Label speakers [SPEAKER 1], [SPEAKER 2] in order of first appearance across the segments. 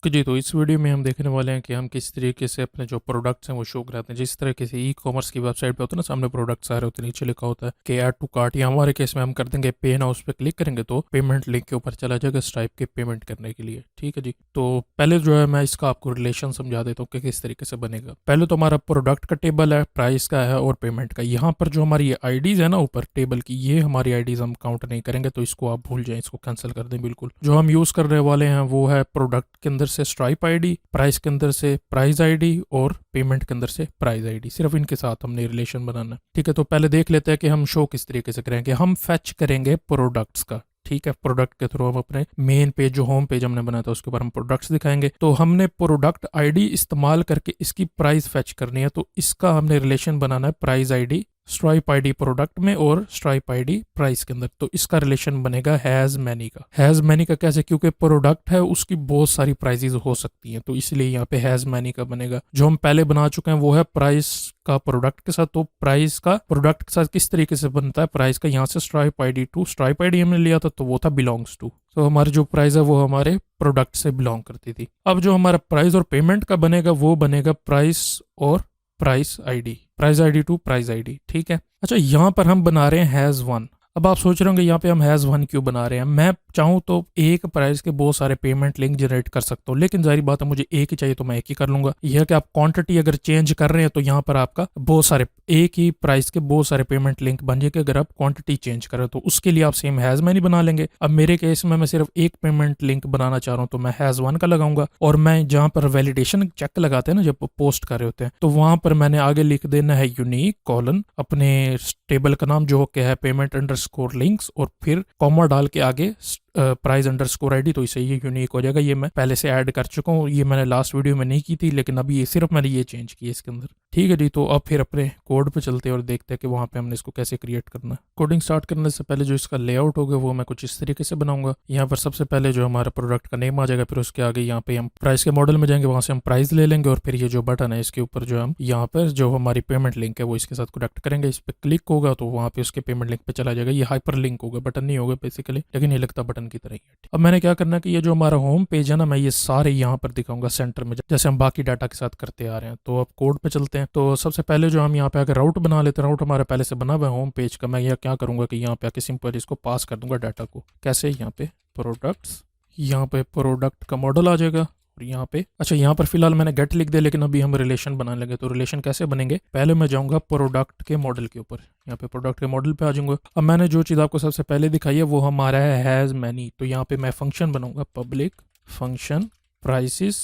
[SPEAKER 1] कि जी, तो इस वीडियो में हम देखने वाले हैं कि हम किस तरीके से अपने जो प्रोडक्ट्स हैं वो शो कराते हैं। जिस तरीके से ई कॉमर्स की वेबसाइट पे होता है ना, सामने प्रोडक्ट्स आ रहे होते हैं, नीचे लिखा होता है कि ऐड टू कार्ट, या हमारे केस में हम कर देंगे पे नाउ, उस पर क्लिक करेंगे तो पेमेंट लिंक के ऊपर चला जाएगा स्ट्राइप के पेमेंट करने के लिए। ठीक है जी, तो पहले जो है मैं इसका आपको रिलेशन समझा देता हूँ कि किस तरीके से बनेगा। पहले तो हमारा प्रोडक्ट का टेबल है, प्राइस का है और पेमेंट का। यहाँ पर जो हमारी आईडीज है ना ऊपर टेबल की, ये हमारी आईडीज हम काउंट नहीं करेंगे, तो इसको आप भूल जाएं, इसको कैंसिल कर दें बिल्कुल। जो हम यूज करने वाले हैं वो है प्रोडक्ट के अंदर से स्ट्राइप आईडी, प्राइस के अंदर से प्राइस आईडी और पेमेंट के अंदर से प्राइस आईडी। सिर्फ इनके साथ हमने रिलेशन बनाना है। ठीक है, तो पहले देख लेते हैं कि हम शो किस तरीके से करेंगे। हम फेच करेंगे प्रोडक्ट्स का। ठीक है, प्रोडक्ट के थ्रू हम अपने मेन पेज, जो होम पेज हमने बनाया था, उसके ऊपर हम प्रोडक्ट्स दिखाएंगे। तो हमने प्रोडक्ट आईडी इस्तेमाल करके इसकी प्राइस फेच करनी है, तो इसका हमने रिलेशन बनाना है price ID stripe ID product में और स्ट्राइप आईडी प्राइस के अंदर। तो इसका रिलेशन बनेगा हैज मैनी का। हैज मैनी का कैसे? क्योंकि प्रोडक्ट है, उसकी बहुत सारी प्राइसेस हो सकती हैं, तो इसलिए यहाँ पे हैज मैनी का बनेगा। जो हम पहले बना चुके हैं वो है प्राइस का प्रोडक्ट के साथ। तो प्राइस का प्रोडक्ट के साथ किस तरीके से बनता है? प्राइस का यहाँ से Stripe ID to, Stripe ID हमने लिया था तो वो था बिलोंग्स टू, तो हमारी जो प्राइस है वो हमारे प्रोडक्ट से बिलोंग करती थी। अब जो हमारा प्राइस और पेमेंट का बनेगा वो बनेगा प्राइस और price ID, price ID to price ID. ठीक है, अच्छा यहाँ पर हम बना रहे हैं हैज वन। अब आप सोच रहे होंगे यहाँ पे हम हैज वन क्यों बना रहे हैं? मैं चाहूँ तो एक प्राइस के बहुत सारे पेमेंट लिंक जनरेट कर सकता हूँ, लेकिन जाहिर बात है मुझे एक ही चाहिए तो मैं एक ही कर लूंगा। यह कि आप क्वांटिटी अगर चेंज कर रहे हैं तो यहाँ पर आपका बहुत सारे, एक ही प्राइस के बहुत सारे पेमेंट लिंक बन जाएंगे अगर आप क्वांटिटी चेंज करें, तो उसके लिए आप सेम हैज मैनी बना लेंगे। अब मेरे केस में मैं सिर्फ एक पेमेंट लिंक बनाना चाह रहा हूँ, तो मैं हैज वन का लगाऊंगा। और मैं जहाँ पर वैलिडेशन चेक लगाते हैं ना जब पोस्ट कर रहे होते हैं, तो वहां पर मैंने आगे लिख देना है यूनिक कॉलन अपने टेबल का नाम, जो कि है पेमेंट अंडरस्कोर लिंक्स, और फिर कॉमा डाल के आगे प्राइस अंडरस्कोर आईडी। तो इसे ये यूनिक हो जाएगा। ये मैं पहले से ऐड कर चुका हूँ, ये मैंने लास्ट वीडियो में नहीं की थी, लेकिन अभी ये सिर्फ मैंने ये चेंज की है इसके अंदर। ठीक है जी, तो अब फिर अपने कोड पे चलते हैं और देखते हैं कि वहाँ पे हमने इसको कैसे क्रिएट करना है। कोडिंग स्टार्ट करने से पहले जो इसका लेआउट होगा वो मैं कुछ इस तरीके से बनाऊंगा। यहाँ पर सबसे पहले जो हमारा प्रोडक्ट का नेम आ जाएगा, फिर उसके आगे यहाँ पे हम प्राइस के मॉडल में जाएंगे, वहाँ से हम प्राइस ले लेंगे, और फिर ये जो बटन है इसके ऊपर जो हम यहाँ पर जो हमारी पेमेंट लिंक है वो इसके साथ कनेक्ट करेंगे। इस पर क्लिक होगा तो वहाँ पे उसके पेमेंट लिंक पे चला जाएगा। ये हाइपर लिंक होगा, बटन नहीं होगा बेसिकली, लेकिन ये लगता बटन की तरह ही है। अब मैंने क्या करना है कि ये जो हमारा होम पेज है ना, मैं ये सारे यहाँ पर दिखाऊंगा सेंटर में, जैसे हम बाकी डाटा के साथ करते आ रहे हैं। तो अब कोड पे चलते हैं। तो सबसे पहले जो हम यहाँ पे आकर राउट बना लेते हैं, राउट हमारा पहले से बना हुआ है होम पेज का। मैं यह क्या करूंगा कि यहाँ पे आके सिंपल इसको पास कर दूंगा डाटा को। कैसे? यहाँ पे प्रोडक्ट्स, यहाँ पे प्रोडक्ट का मॉडल आ जाएगा, और यहाँ पे अच्छा यहाँ पर फिलहाल मैंने गेट लिख दिया, लेकिन अभी हम रिलेशन बनाने लगे। तो रिलेशन कैसे बनेंगे? पहले मैं जाऊंगा प्रोडक्ट के मॉडल के ऊपर, यहाँ पे प्रोडक्ट के मॉडल पे आ जाऊंगा। अब मैंने जो चीज़ आपको सबसे पहले दिखाई है वो हमारा है हैज मैनी। तो यहाँ पे मैं फंक्शन बनाऊंगा, पब्लिक फंक्शन प्राइसिस,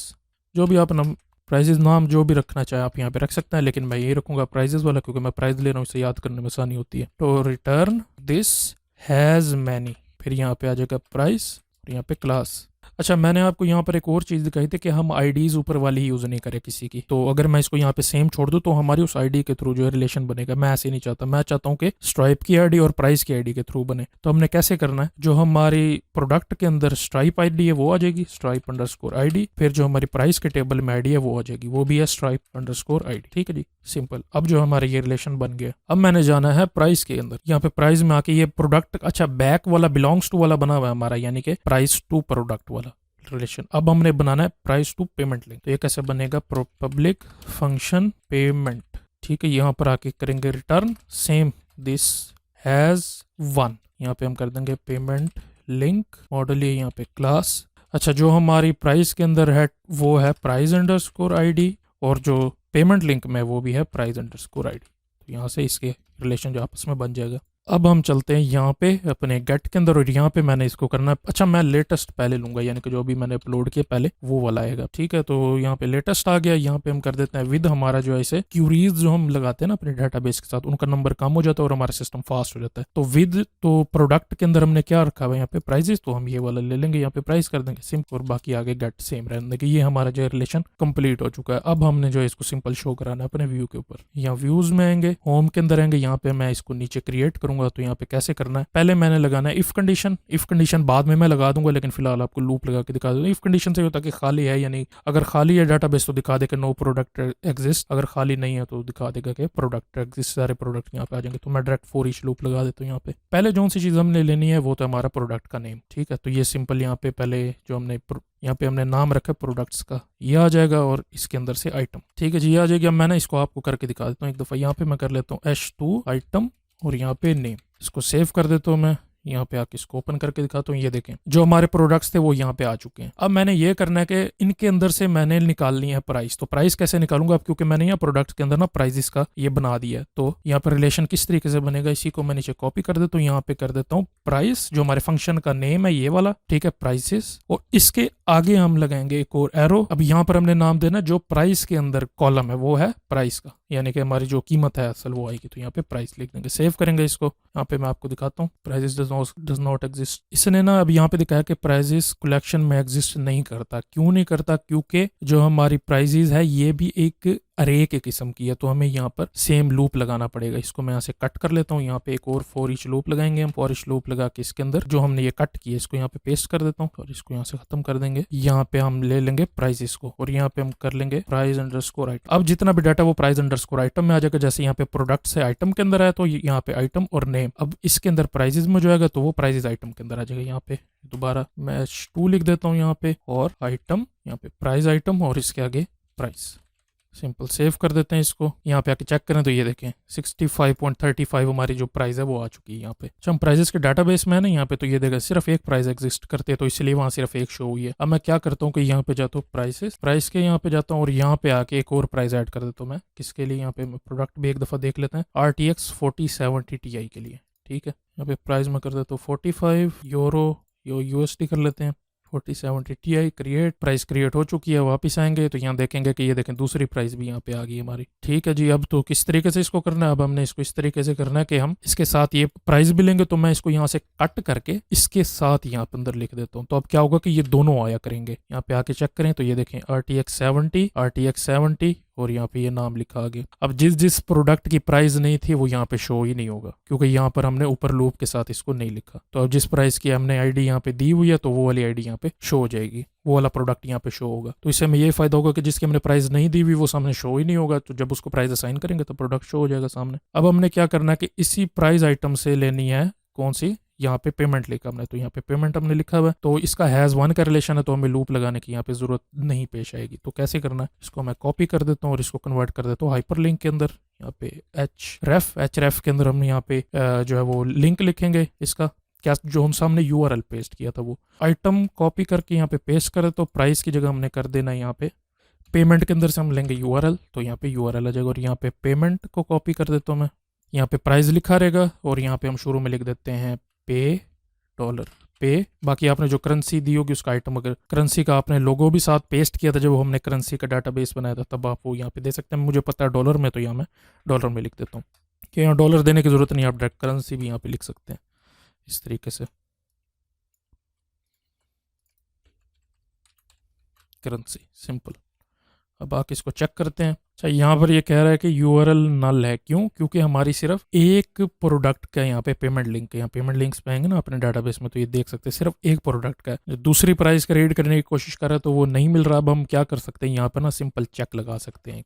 [SPEAKER 1] जो भी आप प्राइजेस नाम जो भी रखना चाहे आप यहाँ पे रख सकते हैं, लेकिन मैं ये रखूंगा प्राइजेस वाला, क्योंकि मैं प्राइस ले रहा हूँ, इसे याद करने में आसानी होती है। तो रिटर्न दिस हैज मैनी, फिर यहाँ पे आ जाएगा प्राइस, और यहाँ पे क्लास। अच्छा, मैंने आपको यहाँ पर एक और चीज़ दिखाई थी कि हम आईडीज़ ऊपर वाली ही यूज़ नहीं करें किसी की। तो अगर मैं इसको यहाँ पे सेम छोड़ दूँ तो हमारी उस आईडी के थ्रू जो है रिलेशन बनेगा। मैं ऐसे नहीं चाहता, मैं चाहता हूँ कि स्ट्राइप की आईडी और प्राइस की आईडी के थ्रू बने। तो हमने कैसे करना है? जो हमारी प्रोडक्ट के अंदर स्ट्राइप आईडी है वो आ जाएगी, स्ट्राइप अंडरस्कोर आईडी। फिर जो हमारी प्राइस के टेबल में आईडी है वो आ जाएगी, वो भी है स्ट्राइप अंडरस्कोर आईडी। ठीक है जी, सिंपल। अब जो हमारा ये रिलेशन बन गया, अब मैंने जाना है प्राइस के अंदर। यहाँ पे प्राइस में आके ये प्रोडक्ट, अच्छा बैक वाला बिलोंग्स टू वाला बना हुआ है हमारा, यानी कि प्राइस टू प्रोडक्ट वाला रिलेशन। अब हमने बनाना है प्राइस टू पेमेंट लिंक। तो ये कैसे बनेगा? Public function payment. ठीक है, यहाँ पर आके करेंगे return same this has one. यहाँ पे हम कर देंगे पेमेंट लिंक, मॉडल ये यहाँ पे क्लास। अच्छा, जो हमारी प्राइस के अंदर है वो है प्राइस अंडरस्कोर आईडी, और जो पेमेंट लिंक में वो भी है प्राइस अंडरस्कोर आईडी। तो यहाँ से इसके रिलेशन जो आपस में बन जाएगा। अब हम चलते हैं यहाँ पे अपने गेट के अंदर, और यहाँ पे मैंने इसको करना है, अच्छा मैं लेटेस्ट पहले लूंगा, यानी कि जो भी मैंने अपलोड किया पहले वो वाला आएगा। ठीक है, तो यहाँ पे लेटेस्ट आ गया। यहाँ पे हम कर देते हैं विद हमारा जो है इसे क्यूरीज जो हम लगाते हैं ना अपने डाटाबेस के साथ, उनका नंबर कम हो जाता है और हमारा सिस्टम फास्ट हो जाता है। तो विद, तो प्रोडक्ट के अंदर हमने क्या रखा हुआ है यहाँ पे प्राइजेस, तो हम ये वाला ले लेंगे, यहाँ पे प्राइस कर देंगे सिंपल, और बाकी आगे गेट सेम रहने देंगे। ये हमारा जो रिलेशन कंप्लीट हो चुका है। अब हमने जो है इसको सिंपल शो कराना है अपने व्यू के ऊपर। यहाँ व्यूज में आएंगे, होम के अंदर आएंगे, यहाँ पे मैं इसको नीचे क्रिएट करूंगा करूंगा तो यहाँ पे कैसे करना है, पहले मैंने लगाना है इफ कंडीशन बाद में मैं लगा दूंगा, लेकिन फिलहाल आपको लूप लगा के दिखा दूंगा। इफ कंडीशन से होता है कि खाली है या नहीं, अगर खाली है डाटाबेस तो दिखा देगा नो प्रोडक्ट एग्जिस्ट, अगर खाली नहीं है तो दिखा देगा कि प्रोडक्ट एग्जिस्ट, सारे प्रोडक्ट यहाँ पे आ जाएंगे। तो मैं डायरेक्ट फॉर ईच लूप लगा देता हूँ। यहाँ पे पहले जो सी चीज हमने लेनी है वो तो हमारा प्रोडक्ट का नेम, ठीक है। तो ये सिंपल यहाँ पे पहले जो हमने यहाँ पे हमने नाम रखा प्रोडक्ट्स का, ये आ जाएगा और इसके अंदर से आइटम, ठीक है जी, ये आ जाएगी। अब मैं ना इसको आपको करके दिखा देता हूँ एक दफ़ा। यहाँ पे मैं कर लेता हूँ H2 आइटम और यहाँ पे नेम, इसको सेव कर देता हूँ मैं। यहाँ पे आके इसको ओपन करके दिखाता हूँ। ये देखें जो हमारे प्रोडक्ट्स थे वो यहाँ पे आ चुके हैं। अब मैंने ये करना है कि इनके अंदर से मैंने निकालनी है प्राइस। तो प्राइस कैसे निकालूंगा, अब क्योंकि मैंने यहाँ प्रोडक्ट्स के अंदर ना प्राइजेस का ये बना दिया है, तो यहाँ पर रिलेशन किस तरीके से बनेगा, इसी को मैं नीचे कॉपी कर देता हूँ। यहाँ पे कर देता हूँ प्राइस, जो हमारे फंक्शन का नेम है ये वाला, ठीक है, प्राइसेस, और इसके आगे हम लगाएंगे एक और एरो। अब यहाँ पर हमने नाम देना जो प्राइस के अंदर कॉलम है वो है प्राइस का, यानी कि हमारी जो कीमत है असल वो आएगी। तो यहाँ पे प्राइस लिख देंगे, सेव करेंगे इसको। यहाँ पे मैं आपको दिखाता हूँ प्राइसेस डज नॉट एग्जिस्ट। इसने ना अब यहाँ पे दिखाया कि प्राइजेस कलेक्शन में एग्जिस्ट नहीं करता। क्यों नहीं करता, क्योंकि जो हमारी प्राइजेस है ये भी एक अरे के किस्म की है, तो हमें यहाँ पर सेम लूप लगाना पड़ेगा। इसको मैं यहाँ से कट कर लेता हूँ। यहाँ पे एक और फॉर ईच लूप लगाएंगे हम। फॉर ईच लूप लगा के इसके अंदर जो हमने ये कट किया इसको यहाँ पे पेस्ट कर देता हूँ और इसको यहाँ से खत्म कर देंगे। यहाँ पे हम ले लेंगे प्राइसेस को और यहाँ पे हम कर लेंगे प्राइस अंडरस्कोर आइटम। अब जितना भी डाटा वो प्राइस अंडरस्कोर आइटम में आ जाएगा। जैसे यहाँ पे प्रोडक्ट से आइटम के अंदर आया तो यहाँ पे आइटम और नेम। अब इसके अंदर प्राइजेस में जो आएगा तो वो प्राइजेस आइटम के अंदर आ जाएगा। यहाँ पे दोबारा मैं H2 लिख देता हूँ यहाँ पे और आइटम, यहाँ पे प्राइस आइटम और इसके आगे प्राइस। सिंपल सेव कर देते हैं इसको। यहाँ पे आके चेक करें तो ये देखें 65.35 हमारी जो प्राइस है वो आ चुकी है यहाँ पे। अच्छा हम प्राइजेस के डाटाबेस में है ना, यहाँ पे तो ये देगा सिर्फ एक प्राइस एग्जिस्ट करते हैं, तो इसलिए वहाँ सिर्फ एक शो हुई है। अब मैं क्या करता हूँ कि यहाँ पे जाता हूँ प्राइस के यहाँ पे जाता हूँ और यहाँ पे आके एक और प्राइस ऐड कर देता हूँ मैं। किसके लिए, यहाँ पे प्रोडक्ट भी एक दफ़ा देख लेते हैं, RTX 4070 Ti के लिए, ठीक है। यहाँ पे प्राइस में कर देता हूँ 45 यूरो, USD कर लेते हैं 4070 Ti। क्रिएट, प्राइस क्रिएट हो चुकी है। वापस आएंगे तो यहाँ देखेंगे कि ये देखें दूसरी प्राइस भी यहाँ पे आ गई हमारी, ठीक है जी। अब तो किस तरीके से इसको करना है, अब हमने इसको इस तरीके से करना है कि हम इसके साथ ये प्राइस भी लेंगे। तो मैं इसको यहाँ से कट करके इसके साथ यहाँ पे अंदर लिख देता हूँ। तो अब क्या होगा कि ये दोनों आया करेंगे। यहाँ पे आके चेक करें तो ये देखें RTX 70 और यहाँ पे ये नाम लिखा आ गया। अब जिस प्रोडक्ट की प्राइस नहीं थी वो यहाँ पे शो ही नहीं होगा, क्योंकि यहाँ पर हमने ऊपर लूप के साथ इसको नहीं लिखा। तो अब जिस प्राइस की हमने आईडी यहाँ पे दी हुई है तो वो वाली आईडी यहाँ पे शो हो जाएगी, वो वाला प्रोडक्ट यहाँ पे शो होगा। तो इससे हमें ये फायदा होगा कि जिसकी हमने प्राइस नहीं दी हुई वो सामने शो ही नहीं होगा। तो जब उसको प्राइस असाइन करेंगे तो प्रोडक्ट शो हो जाएगा सामने। अब हमने क्या करना है कि इसी प्राइस आइटम से लेनी है कौन सी, यहाँ पे पेमेंट लिखा हमने, तो यहाँ पे पेमेंट हमने लिखा हुआ है। तो इसका हैज़ 1 का रिलेशन है, तो हमें लूप लगाने की यहाँ पे जरूरत नहीं पेश आएगी। तो कैसे करना है, इसको मैं कॉपी कर देता हूँ और इसको कन्वर्ट कर देता हूँ हाइपरलिंक के अंदर। यहाँ पे href के अंदर हम यहाँ पे जो है वो लिंक लिखेंगे इसका, क्या जो हम सामने URL पेस्ट किया था वो आइटम कॉपी करके यहाँ पे पेस्ट कर, तो प्राइस की जगह हमने कर देना है यहाँ पे पेमेंट के अंदर से हम लेंगे URL, तो यहाँ पे URL आ जाएगा। और यहाँ पे पेमेंट को कॉपी कर देता हूँ मैं, यहाँ पे प्राइस लिखा रहेगा और यहाँ पे हम शुरू में लिख देते हैं पे। बाकी आपने जो करेंसी दी होगी उसका आइटम, अगर करेंसी का आपने लोगो भी साथ पेस्ट किया था जब हमने करेंसी का डाटाबेस बनाया था तब आप वो यहाँ पे दे सकते हैं। मुझे पता है डॉलर में, तो यहाँ मैं डॉलर में लिख देता हूँ कि यहाँ डॉलर देने की जरूरत नहीं, आप डायरेक्ट करेंसी भी यहाँ पे लिख सकते हैं इस तरीके से, करेंसी सिंपल। अब आके इसको चेक करते हैं। अच्छा यहाँ पर ये कह रहा है कि URL नल है, क्यों, क्योंकि हमारी सिर्फ एक प्रोडक्ट का यहाँ पे पेमेंट लिंक है। यहाँ पेमेंट लिंक्स पे आएंगे ना अपने डाटाबेस में तो ये देख सकते हैं सिर्फ एक प्रोडक्ट का है। दूसरी प्राइस का रीड करने की कोशिश कर रहा है तो वो नहीं मिल रहा। अब हम क्या कर सकते हैं, यहाँ पर ना सिंपल चेक लगा सकते हैं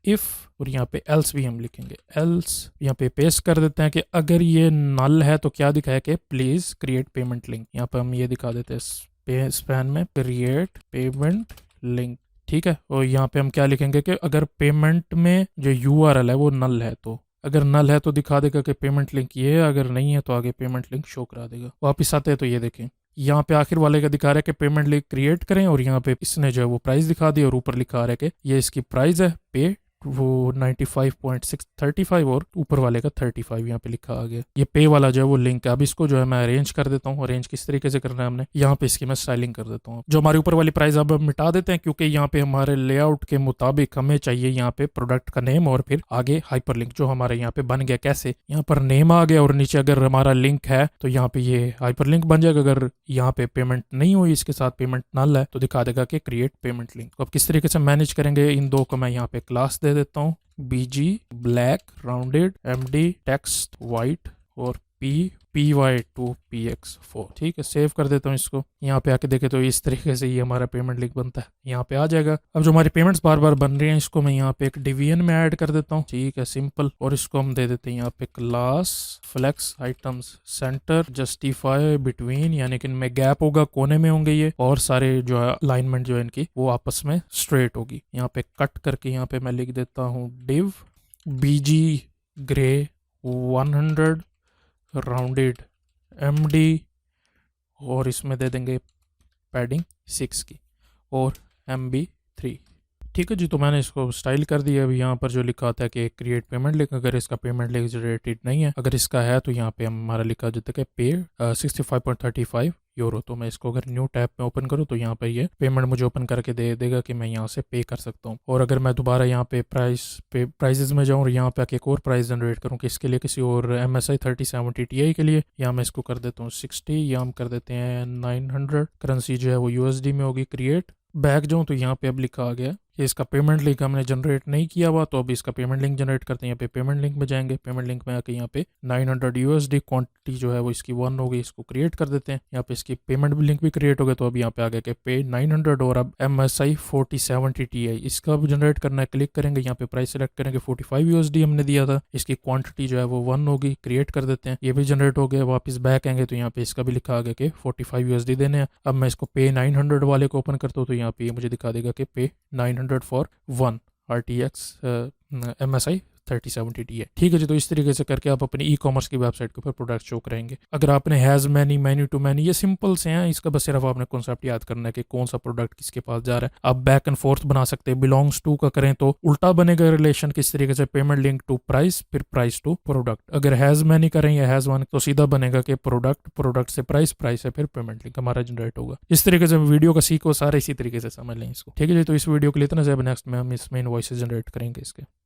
[SPEAKER 1] @if और यहाँ पे एल्स भी हम लिखेंगे, एल्स यहाँ पे पेस्ट कर देते हैं कि अगर ये नल है तो क्या दिखाया कि प्लीज क्रिएट पेमेंट लिंक। यहाँ पे हम ये दिखा देते हैं स्पैन में क्रिएट पेमेंट लिंक, ठीक है। और यहाँ पे हम क्या लिखेंगे कि अगर पेमेंट में जो URL है वो नल है, तो अगर नल है तो दिखा देगा कि पेमेंट लिंक ये है, अगर नहीं है तो आगे पेमेंट लिंक शो करा देगा। वापिस आते हैं तो ये देखें यहाँ पे आखिर वाले का दिखा रहा है कि पेमेंट लिंक क्रिएट करें और यहाँ पे इसने जो है वो प्राइस दिखा दी और ऊपर लिखा रहा है कि ये इसकी प्राइस है पे, वो 95.635 और ऊपर वाले का 35 यहाँ पे लिखा आ गया। ये पे वाला जो है वो लिंक है। अब इसको जो है मैं अरेंज कर देता हूँ। अरेंज किस तरीके से करना है हमने, यहाँ पे इसकी मैं स्टाइलिंग कर देता हूँ। जो हमारी ऊपर वाली प्राइस अब मिटा देते हैं, क्योंकि यहाँ पे हमारे लेआउट के मुताबिक हमें चाहिए यहाँ पे प्रोडक्ट का नेम और फिर आगे हाइपरलिंक जो हमारे यहाँ पे बन गया। कैसे, यहाँ पर नेम आ गया और नीचे अगर हमारा लिंक है तो यहाँ पे ये हाइपरलिंक बन जाएगा। अगर यहाँ पे पेमेंट नहीं हुई, इसके साथ पेमेंट नल है, तो दिखा देगा कि क्रिएट पेमेंट लिंक। अब किस तरीके से मैनेज करेंगे इन दो को, मैं यहाँ पे क्लास दे देता हूँ BG black rounded MD text white और PY2PX4। ठीक है, सेव कर देता हूँ इसको। यहाँ पे आके देखे तो इस तरीके से ये हमारा पेमेंट लिंक बनता है, यहाँ पे आ जाएगा। अब जो हमारी पेमेंट्स बार बार बन रही हैं इसको मैं यहाँ पे एक डिवीजन में ऐड कर देता हूँ। ठीक है, सिंपल। और इसको हम दे देते हैं यहाँ पे class flex items center justify between, यानी कि इनमें गैप होगा, कोने में होंगे ये, और सारे जो है अलाइनमेंट जो है इनकी वो आपस में स्ट्रेट होगी। यहाँ पे कट करके यहाँ पे मैं लिख देता हूँ div BG grey 100 rounded MD, और इसमें दे देंगे पैडिंग 6 की और MB3। ठीक है जी, तो मैंने इसको स्टाइल कर दिया। अभी यहाँ पर जो लिखा होता है कि क्रिएट पेमेंट लिंक, अगर इसका पेमेंट लिंक जनरेटेड नहीं है, अगर इसका है तो यहाँ पे हमारा लिखा जाता है पे 65.35 यूरो। तो मैं इसको अगर न्यू टैब में ओपन करूँ तो यहाँ पे ये पेमेंट मुझे ओपन करके दे देगा कि मैं यहाँ से पे कर सकता हूँ। और अगर मैं दोबारा यहाँ पे प्राइजेज में जाऊँ और यहाँ पे आके एक और प्राइस जनरेट करूँ किसके लिए, किसी और MSI 3070 Ti के लिए, यहाँ मैं इसको कर देता हूँ 60, या हम कर देते हैं 900। करेंसी जो है वो USD में होगी। क्रिएट बैक जाऊँ तो यहाँ पे अब लिखा आ गया कि इसका पेमेंट लिंक हमने जनरेट नहीं किया हुआ, तो अब इसका पेमेंट लिंक जनरेट करते हैं। यहाँ पे पेमेंट लिंक में जाएंगे, पेमेंट लिंक में आके यहाँ पे 900 USD क्वांटिटी जो है वो इसकी 1 हो गई, इसको क्रिएट कर देते हैं। यहाँ पे इसकी पेमेंट लिंक भी क्रिएट हो गया, तो अब यहाँ पे आ गया कि पे 900। और अब MSI 4070 Ti इसका भी जनरेट करना है, क्लिक करेंगे, यहाँ पे प्राइस सेलेक्ट करेंगे, 45 USD हमने दिया था, इसकी क्वांटिटी जो है वो 1 होगी, क्रिएट कर देते हैं। ये भी जनरेट हो गया। वापस बैक आएंगे तो यहाँ पे इसका भी लिखा आ गया कि 45 USD देने हैं। अब मैं इसको पे 900 वाले को ओपन करता हूँ तो यहाँ पे मुझे दिखा देगा कि पे 900 फॉर 1 RTX MSI 3070 Ti। ठीक है जी, तो इस तरीके से करके आप अपनी ई-कॉमर्स की वेबसाइट के ऊपर प्रोडक्ट शो करेंगे। अगर आपने has many, many to many, ये सिंपल से हैं, इसका बस सिर्फ आपने कॉन्सेप्ट याद करना है कि कौन सा प्रोडक्ट किसके पास जा रहा है। आप बैक एंड फोर्थ बना सकते हैं। बिलोंग्स टू का करें तो उल्टा बनेगा रिलेशन, किस तरीके से पेमेंट लिंक टू प्राइस, फिर प्राइस टू प्रोडक्ट। अगर हैज़ मैनी करें या हैज़ वन तो सीधा बनेगा कि प्रोडक्ट से प्राइस, प्राइस से फिर पेमेंट लिंक हमारा जनरेट होगा। इस तरीके से वीडियो का सीखो सारे, इसी तरीके से समझ लें इसको। ठीक है जी, तो इस वीडियो के लिए इतना ज़्यादा। नेक्स्ट में हम इसमें इनवॉइसेस जनरेट करेंगे इसके।